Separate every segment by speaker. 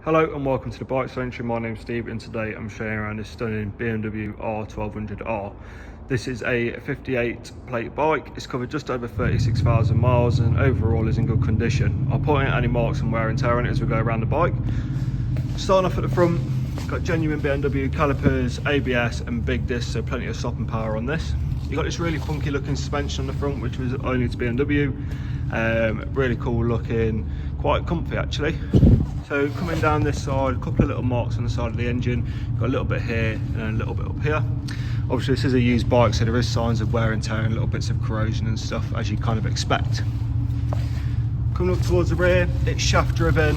Speaker 1: Hello and welcome to the Bike Sanctuary. My name's Steve and today I'm showing around this stunning BMW R1200R. This is a 58 plate bike. It's covered just over 36,000 miles and overall is in good condition. I'll point out any marks and wear and tear on it as we go around the bike. Starting off at the front, got genuine BMW calipers, ABS and big discs, so plenty of stop and power on this. You've got this really funky looking suspension on the front, which was only to BMW. Really cool looking, quite comfy actually. So coming down this side, a couple of little marks on the side of the engine. Got a little bit here and a little bit up here. Obviously this is a used bike, so there is signs of wear and tear and little bits of corrosion and stuff, as you kind of expect. Coming up towards the rear, it's shaft driven,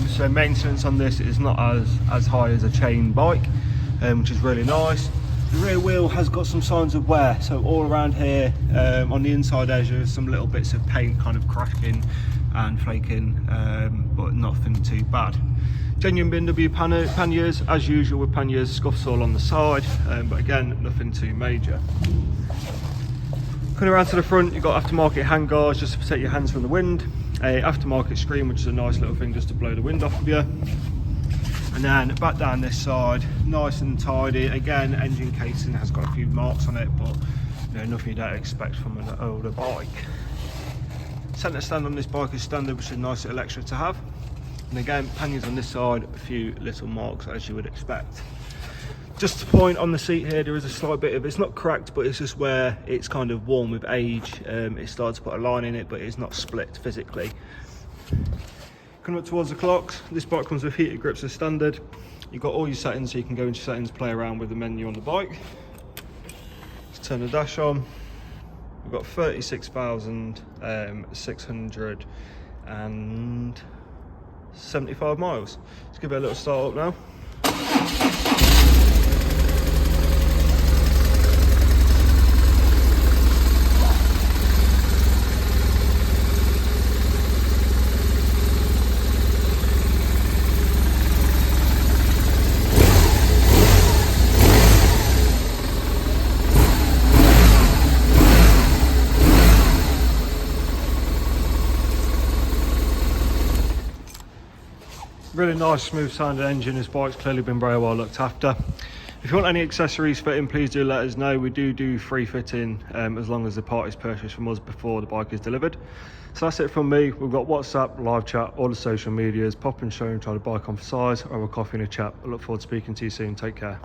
Speaker 1: so maintenance on this is not as high as a chain bike, which is really nice. The rear wheel has got some signs of wear, so all around here on the inside edge there's some little bits of paint kind of cracking and flaking, but nothing too bad. Genuine BMW panniers, as usual with panniers, scuffs all on the side, but again nothing too major. Coming around to the front, you've got aftermarket handguards just to protect your hands from the wind, a aftermarket screen which is a nice little thing just to blow the wind off of you. And then back down this side, nice and tidy. Again, engine casing has got a few marks on it, but you know, nothing you don't expect from an older bike. Centre stand on this bike is standard, which is a nice little extra to have. And again, panniers on this side, a few little marks as you would expect. Just to point on the seat here, there is a slight bit of, it's not cracked, but it's just where it's kind of worn with age. It started to put a line in it, but it's not split physically. Coming up towards the clocks, this bike comes with heated grips as standard. You've got all your settings, so you can go into settings, play around with the menu on the bike. Let's turn the dash on. We've got 36,675 miles. Let's give it a little start up now. Really nice smooth sounding engine. This bike's clearly been very well looked after. If you want any accessories fitting, please do let us know. We do free fitting as long as the part is purchased from us before the bike is delivered. So that's it from me. We've got WhatsApp, live chat, all the social medias. Pop and show and try the bike on for size or have a coffee and a chat. I look forward to speaking to you soon. Take care.